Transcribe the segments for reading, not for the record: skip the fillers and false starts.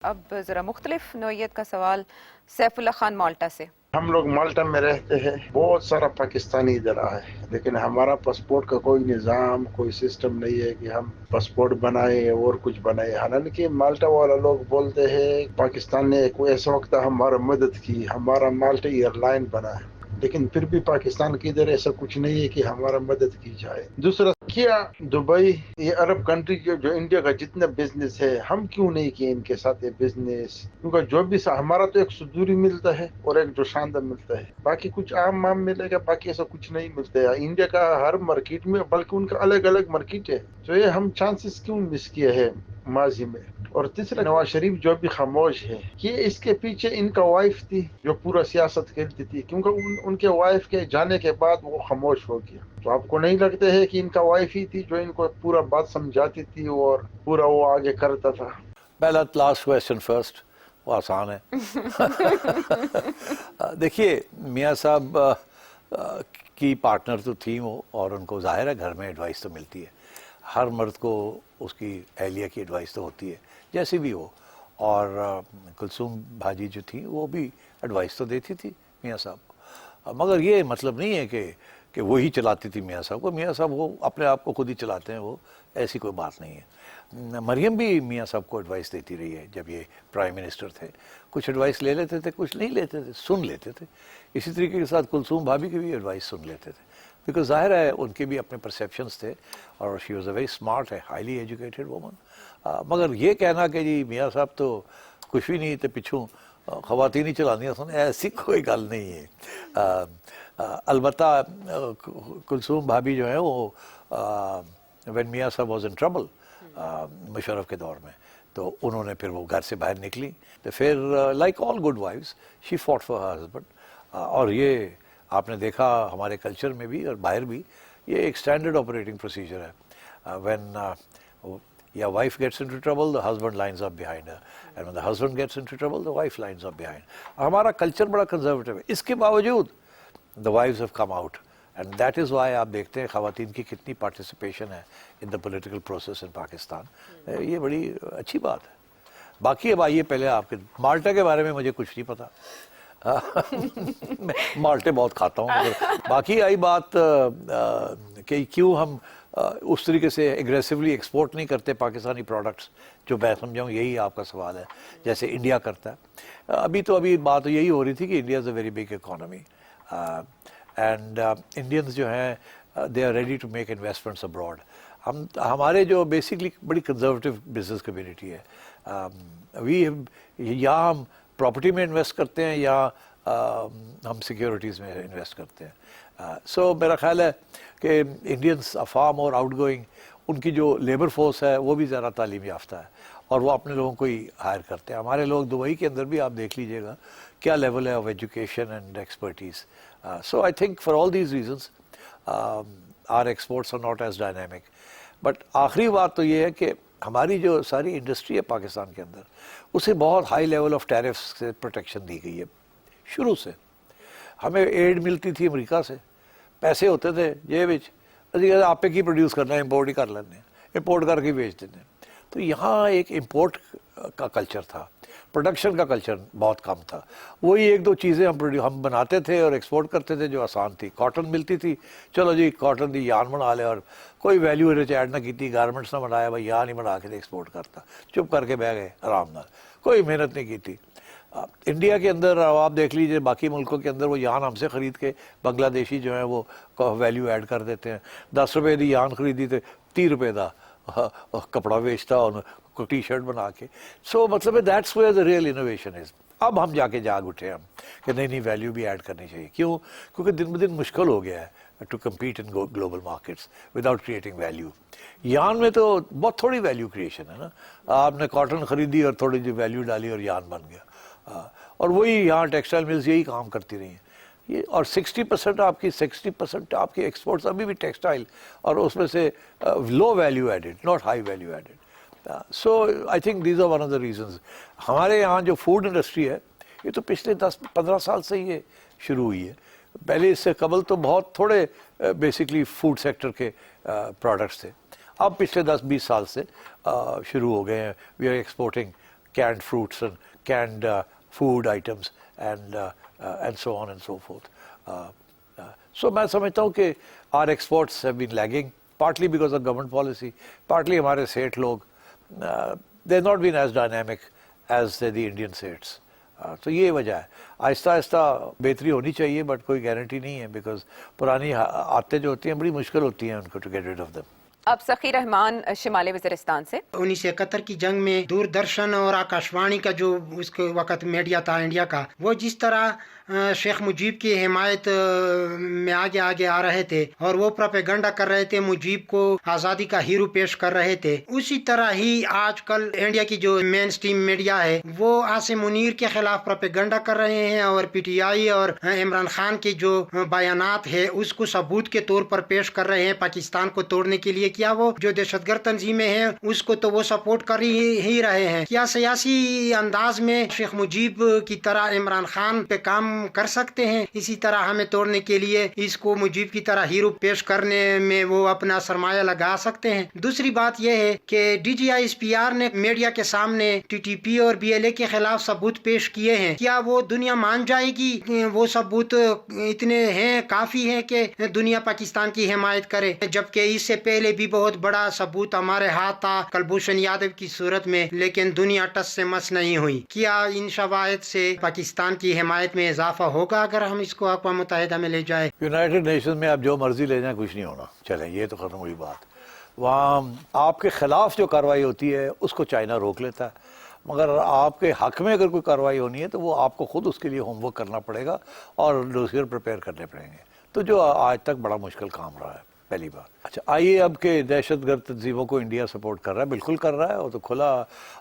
اب ذرا مختلف نوعیت کا سوال سیف اللہ خان مالٹا سے. ہم لوگ مالٹا میں رہتے ہیں، بہت سارا پاکستانی ادھر آئے، لیکن ہمارا پاسپورٹ کا کوئی نظام، کوئی سسٹم نہیں ہے کہ ہم پاسپورٹ بنائے اور کچھ بنائے. حالانکہ مالٹا والا لوگ بولتے ہیں پاکستان نے ایسا وقت ہمارا مدد کی، ہمارا مالٹا ایئر لائن بنا ہے، لیکن پھر بھی پاکستان کی ادھر ایسا کچھ نہیں ہے کہ ہمارا مدد کی جائے. دوسرا کیا دبئی، یہ عرب کنٹری جو انڈیا کا جتنا بزنس ہے، ہم کیوں نہیں کیے ان کے ساتھ یہ بزنس؟ کیونکہ جو بھی ہمارا تو ایک صدوری ملتا ہے اور ایک جو شاندار ملتا ہے، باقی کچھ عام ملے گا، باقی ایسا کچھ نہیں ملتا ہے انڈیا کا ہر مارکیٹ میں، بلکہ ان کا الگ الگ مارکیٹ ہے. تو یہ ہم چانسز کیوں مس کیے ہیں ماضی میں؟ اور تیسرا، نواز شریف جو بھی خاموش ہے، یہ اس کے پیچھے ان کا وائف تھی جو پورا سیاست کھیلتی تھی، کیونکہ ان کے وائف کے جانے کے بعد وہ خاموش ہو گیا. تو آپ کو نہیں لگتا ہے کہ ان کا وائف ہی تھی جو ان کو پورا بات سمجھاتی تھی اور پورا وہ آگے کرتا تھا؟ پہلا لاسٹ کویسچن فرسٹ، وہ آسان ہے. دیکھیے میاں صاحب کی پارٹنر تو تھیں وہ، اور ان کو ظاہر ہے گھر میں ایڈوائس تو ملتی ہے، ہر مرد کو اس کی اہلیہ کی ایڈوائس تو ہوتی ہے جیسی بھی ہو، اور کلثوم بھاجی جو تھیں وہ بھی ایڈوائس تو دیتی تھی میاں صاحب کو. مگر یہ مطلب نہیں ہے کہ وہی چلاتی تھی میاں صاحب کو. میاں صاحب وہ اپنے آپ کو خود ہی چلاتے ہیں، وہ ایسی کوئی بات نہیں ہے. مریم بھی میاں صاحب کو ایڈوائس دیتی رہی ہے جب یہ پرائم منسٹر تھے. کچھ ایڈوائس لے لیتے تھے، کچھ نہیں لیتے تھے، سن لیتے تھے. اسی طریقے کے ساتھ کلثوم بھابھی کی بھی ایڈوائس سن لیتے تھے، بیکاز ظاہر ہے ان کے بھی اپنے پرسیپشنس تھے، اور she was a very smart ہے، ہائیلی ایجوکیٹڈ وومن. مگر یہ کہنا کہ جی میاں صاحب تو کچھ بھی نہیں تھے، پچھوں خواتین ہی چلاندیاں سن، ایسی کوئی گل نہیں ہے. البتہ کلثوم بھابھی جو ہیں وہ وین میاں صاحب واز ان ٹربل مشرف کے دور میں، تو انہوں نے پھر وہ گھر سے باہر نکلی، تو پھر like all good wives she fought for her husband. اور یہ آپ نے دیکھا ہمارے کلچر میں بھی اور باہر بھی، یہ ایک اسٹینڈرڈ آپریٹنگ پروسیجر ہے. When your wife gets into trouble the husband lines up behind her, and when the husband gets into trouble the wife lines up behind. ہمارا کلچر بڑا کنزرویٹو ہے، اس کے باوجود the wives have come out, and that is why آپ دیکھتے ہیں خواتین کی کتنی پارٹیسپیشن ہے in the political process in Pakistan. یہ بڑی اچھی بات ہے. باقی اب آئیے پہلے آپ کے مالٹا کے بارے میں مجھے کچھ نہیں پتا، میں مالٹے بہت کھاتا ہوں. باقی آئی بات کہ کیوں ہم اس طریقے سے ایگریسولی ایکسپورٹ نہیں کرتے پاکستانی پروڈکٹس، جو میں سمجھاؤں یہی آپ کا سوال ہے، جیسے انڈیا کرتا ہے. ابھی بات یہی ہو رہی تھی کہ India is a very big economy, and Indians جو ہیں they are ready to make investments abroad. ہمارے جو بیسکلی بڑی کنزرویٹو بزنس کمیونٹی ہے، یا ہم پراپرٹی میں انویسٹ کرتے ہیں یا ہم سیکیورٹیز میں انویسٹ کرتے ہیں. سو میرا خیال ہے کہ Indians far more outgoing, ان کی جو لیبر فورس ہے وہ بھی زیادہ تعلیم یافتہ ہے، اور وہ اپنے لوگوں کو ہی ہائر کرتے ہیں. ہمارے لوگ دبئی کے اندر بھی آپ دیکھ لیجئے گا کیا لیول ہے of education and expertise. So I think for all these reasons are exports are not as dynamic. But آخری بات تو یہ ہے کہ ہماری جو ساری انڈسٹری ہے پاکستان کے اندر، اسے بہت ہائی لیول آف ٹیرفس سے پروٹیکشن دی گئی ہے. شروع سے ہمیں ایڈ ملتی تھی امریکہ سے، پیسے ہوتے تھے جیب وچ، آپ پہ کی پروڈیوس کرنا ہے، امپورٹ ہی کر لیتے ہیں، امپورٹ کر کے بیچ دیتے ہیں. تو یہاں ایک امپورٹ کا کلچر تھا، پروڈکشن کا کلچر بہت کم تھا. وہی ایک دو چیزیں ہم بناتے تھے اور ایکسپورٹ کرتے تھے جو آسان تھی. کاٹن ملتی تھی، چلو جی کاٹن دی یان بنا لے، اور کوئی ویلیو ایڈ نہ کی، گارمنٹس نہ بنایا، بھائی یان ہی بنا کے ایکسپورٹ کرتا، چپ کر کے بہ گئے آرام نال، کوئی محنت نہیں کی تھی. انڈیا کے اندر آپ دیکھ لیجیے، باقی ملکوں کے اندر وہ یان ہم سے خرید کے بنگلہ دیشی جو ہیں وہ ویلیو ایڈ کر دیتے ہیں. 10 روپے دی یان خریدی تو 30 روپے دا کپڑا بیچتا اور ٹی شرٹ بنا کے. سو مطلب ہے that's where the real innovation is. اب ہم جا کے جاگ اٹھے ہم کہ نہیں ویلیو بھی ایڈ کرنی چاہیے. کیوں؟ کیونکہ دن بدن مشکل ہو گیا ہے to compete in global markets without creating value. یان میں تو بہت تھوڑی ویلیو کریشن ہے نا، آپ نے کاٹن خریدی اور تھوڑی جی ویلیو ڈالی اور یان بن گیا. اور وہی یہاں ٹیکسٹائل ملز یہی کام کرتی رہی ہیں یہ. اور 60% آپ کی ایکسپورٹس ابھی بھی ٹیکسٹائل، اور اس میں سے low value added, not high value added. So I think these are one of the reasons. ہمارے یہاں جو فوڈ انڈسٹری ہے یہ تو پچھلے 10-15 سال سے یہ شروع ہوئی ہے. پہلے اس سے قبل تو بہت تھوڑے بیسکلی فوڈ سیکٹر کے پروڈکٹس تھے. اب پچھلے 10-20 سال سے شروع ہو گئے ہیں. We are exporting canned fruits and canned food items and so on and so forth. So میں سمجھتا ہوں کہ our exports have been lagging, partly because of government policy, partly ہمارے سیٹ لوگ they have not been as dynamic as the Indian states. تو یہ وجہ ہے. آہستہ آہستہ بہتری ہونی چاہیے بٹ کوئی گارنٹی نہیں ہے بیکاز پرانی عادتیں جو ہوتی ہیں بڑی مشکل ہوتی ہیں ان کو to get rid of them. اب سخی رحمان شمالی وزیرستان سے. 1971 کی جنگ میں دوردرشن اور آکاشوانی کا جو اس کے وقت میڈیا تھا انڈیا کا، وہ جس طرح شیخ مجیب کی حمایت میں آگے آگے آ رہے تھے اور وہ پروپیگنڈا کر رہے تھے، مجیب کو آزادی کا ہیرو پیش کر رہے تھے، اسی طرح ہی آج کل انڈیا کی جو مین اسٹریم میڈیا ہے وہ عاصم منیر کے خلاف پروپیگنڈا کر رہے ہیں اور پی ٹی آئی اور عمران خان کے جو بیانات ہے اس کو ثبوت کے طور پر پیش کر رہے ہیں پاکستان کو توڑنے کے لیے. کیا وہ جو دہشت گرد تنظیمیں ہیں اس کو تو وہ سپورٹ کر ہی رہے ہیں؟ کیا سیاسی انداز میں شیخ مجیب کی طرح عمران خان پہ کام کر سکتے ہیں؟ اسی طرح ہمیں توڑنے کے لیے اس کو مجیب کی طرح ہیرو پیش کرنے میں وہ اپنا سرمایہ لگا سکتے ہیں. دوسری بات یہ ہے کہ D G I S P R نے میڈیا کے سامنے ٹی ٹی پی اور بی ایل اے کے خلاف ثبوت پیش کیے ہیں. کیا وہ دنیا مان جائے گی؟ وہ ثبوت اتنے ہیں، کافی ہیں کہ دنیا پاکستان کی حمایت کرے؟ جبکہ اس سے پہلے بھی بہت بڑا ثبوت ہمارے ہاتھ تھا کلبھوشن یادو کی صورت میں، لیکن دنیا ٹس سے مس نہیں ہوئی. کیا ان شواہد سے پاکستان کی حمایت میں اضافہ ہوگا اگر ہم اس کو اقوام متحدہ میں لے جائیں؟ یونائٹڈ نیشن میں آپ جو مرضی لے جائیں کچھ نہیں ہونا. چلیں یہ تو ختم ہوئی بات. وہاں آپ کے خلاف جو کارروائی ہوتی ہے اس کو چائنا روک لیتا ہے، مگر آپ کے حق میں اگر کوئی کارروائی ہونی ہے تو وہ آپ کو خود اس کے لیے ہوم ورک کرنا پڑے گا اور ڈوسیئر پریپیئر کرنے پڑیں گے. تو جو آج تک بڑا مشکل کام رہا ہے پہلی بات. اچھا آئیے اب کہ دہشت گرد تنظیموں کو انڈیا سپورٹ کر رہا ہے، بالکل کر رہا ہے، وہ تو کھلا،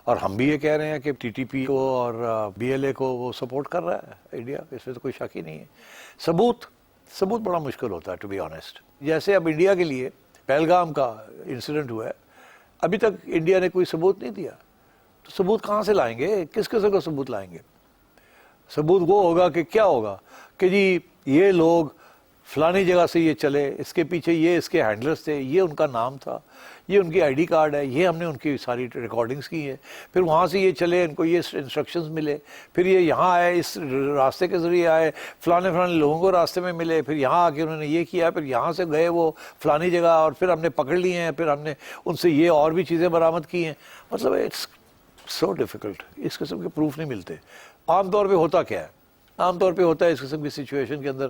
اور ہم بھی یہ کہہ رہے ہیں کہ ٹی ٹی پی کو اور بی ایل اے کو وہ سپورٹ کر رہا ہے انڈیا، اس میں تو کوئی شک ہی نہیں ہے. ثبوت بڑا مشکل ہوتا ہے ٹو بی آنیسٹ. جیسے اب انڈیا کے لیے پہلگام کا انسیڈنٹ ہوا ہے، ابھی تک انڈیا نے کوئی ثبوت نہیں دیا. تو ثبوت کہاں سے لائیں گے؟ کس قسم کا ثبوت لائیں گے؟ ثبوت وہ ہوگا کہ کیا ہوگا کہ جی یہ لوگ فلانی جگہ سے یہ چلے، اس کے پیچھے یہ اس کے ہینڈلرز تھے، یہ ان کا نام تھا، یہ ان کی آئی ڈی کارڈ ہے، یہ ہم نے ان کی ساری ریکارڈنگز کی ہیں، پھر وہاں سے یہ چلے، ان کو یہ انسٹرکشنز ملے، پھر یہ یہاں آئے، اس راستے کے ذریعے آئے، فلانے لوگوں کو راستے میں ملے، پھر یہاں آ کے انہوں نے یہ کیا، پھر یہاں سے گئے وہ فلانی جگہ اور پھر ہم نے پکڑ لیے ہیں، پھر ہم نے ان سے یہ اور بھی چیزیں برآمد کی ہیں. مطلب اٹس سو ڈیفیکلٹ. اس قسم کے پروف نہیں ملتے. عام طور پہ ہوتا کیا ہے؟ عام طور پہ ہوتا ہے اس قسم کی سچویشن کے اندر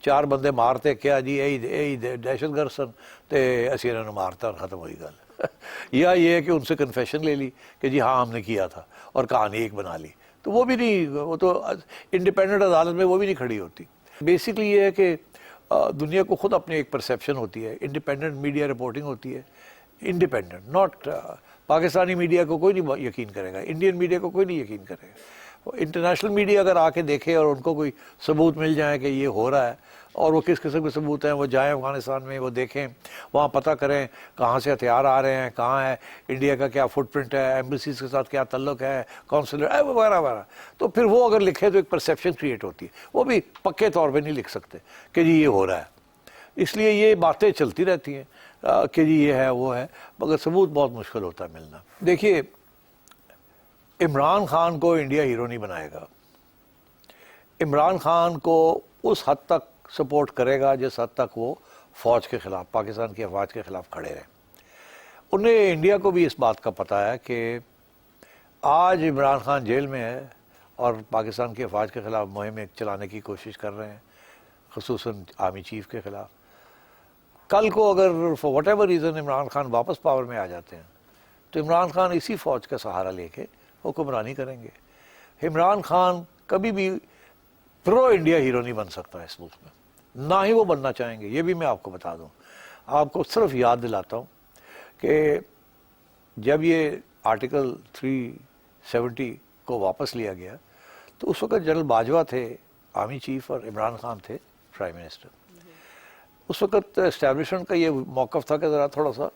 4 بندے مارتے کیا جی اے دہشت گرد سن تے اسی انہوں نے مارتا اور ختم ہوئی گل. یا یہ ہے کہ ان سے کنفیشن لے لی کہ جی ہاں ہم نے کیا تھا اور کہانی ایک بنا لی. تو وہ بھی نہیں، وہ تو انڈیپینڈنٹ عدالت میں وہ بھی نہیں کھڑی ہوتی. بیسکلی یہ ہے کہ دنیا کو خود اپنی ایک پرسیپشن ہوتی ہے، انڈیپینڈنٹ میڈیا رپورٹنگ ہوتی ہے، انڈیپینڈنٹ، ناٹ پاکستانی میڈیا کو کوئی نہیں یقین کرے گا، انڈین میڈیا کو کوئی نہیں یقین کرے گا. انٹرنیشنل میڈیا اگر آ کے دیکھے اور ان کو کوئی ثبوت مل جائے کہ یہ ہو رہا ہے، اور وہ کس قسم کے ثبوت ہیں، وہ جائیں افغانستان میں، وہ دیکھیں، وہاں پتہ کریں کہاں سے ہتھیار آ رہے ہیں، کہاں ہے انڈیا کا کیا فٹ پرنٹ ہے، ایمبیسیز کے ساتھ کیا تعلق ہے، کونسلر وغیرہ وغیرہ. تو پھر وہ اگر لکھے تو ایک پرسیپشن کریٹ ہوتی ہے. وہ بھی پکے طور پہ نہیں لکھ سکتے کہ جی یہ ہو رہا ہے. اس لیے یہ باتیں چلتی رہتی ہیں کہ جی یہ ہے وہ ہے، مگر ثبوت بہت مشکل ہوتا ہے ملنا. دیکھیے عمران خان کو انڈیا ہیرو نہیں بنائے گا. عمران خان کو اس حد تک سپورٹ کرے گا جس حد تک وہ فوج کے خلاف، پاکستان کی افواج کے خلاف کھڑے رہیں. انہیں انڈیا کو بھی اس بات کا پتہ ہے کہ آج عمران خان جیل میں ہے اور پاکستان کی افواج کے خلاف مہم چلانے کی کوشش کر رہے ہیں، خصوصاً آرمی چیف کے خلاف. کل کو اگر for what ever reason Imran Khan واپس پاور میں آ جاتے ہیں تو عمران خان اسی فوج کا سہارا لے کے حکمرانی کریں گے. عمران خان کبھی بھی پرو انڈیا ہیرو نہیں بن سکتا اس ملک میں، نہ ہی وہ بننا چاہیں گے. یہ بھی میں آپ کو بتا دوں. آپ کو صرف یاد دلاتا ہوں کہ جب یہ آرٹیکل 370 کو واپس لیا گیا تو اس وقت جنرل باجوہ تھے آرمی چیف اور عمران خان تھے پرائم منسٹر. اس وقت اسٹیبلشمنٹ کا یہ موقف تھا کہ ذرا تھوڑا سا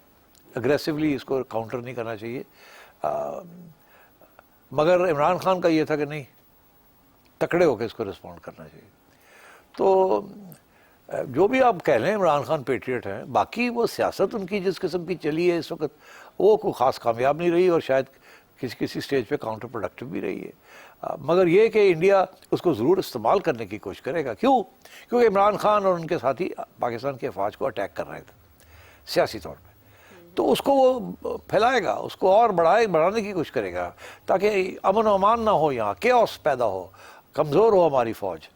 اگریسولی اس کو کاؤنٹر نہیں کرنا چاہیے، مگر عمران خان کا یہ تھا کہ نہیں، تکڑے ہو کے اس کو رسپونڈ کرنا چاہیے. تو جو بھی آپ کہہ لیں عمران خان پیٹریٹ ہیں، باقی وہ سیاست ان کی جس قسم کی چلی ہے اس وقت وہ کوئی خاص کامیاب نہیں رہی اور شاید کسی کسی سٹیج پہ کاؤنٹر پروڈکٹیو بھی رہی ہے، مگر یہ کہ انڈیا اس کو ضرور استعمال کرنے کی کوشش کرے گا. کیوں؟ کیونکہ عمران خان اور ان کے ساتھی پاکستان کے افواج کو اٹیک کر رہے تھے سیاسی طور پہ، تو اس کو وہ پھیلائے گا، اس کو اور بڑھانے کی کوشش کرے گا تاکہ امن و امان نہ ہو، یہاں کیوس پیدا ہو، کمزور ہو ہماری فوج،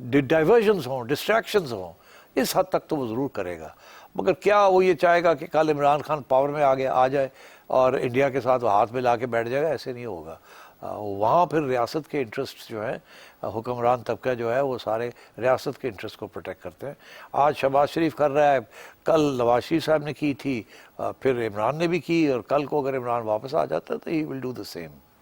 ڈائیورژنز ہوں، ڈسٹریکشنز ہوں. اس حد تک تو وہ ضرور کرے گا. مگر کیا وہ یہ چاہے گا کہ کل عمران خان پاور میں آ جائے اور انڈیا کے ساتھ وہ ہاتھ ملا کے بیٹھ جائے گا؟ ایسے نہیں ہوگا. وہاں پھر ریاست کے انٹرسٹ جو ہیں، حکمران طبقہ جو ہے وہ سارے ریاست کے انٹرسٹ کو پروٹیکٹ کرتے ہیں. آج شہباز شریف کر رہا ہے، کل نواز شریف صاحب نے کی تھی، پھر عمران نے بھی کی، اور کل کو اگر عمران واپس آ جاتا ہے تو ہی ول ڈو دا سیم.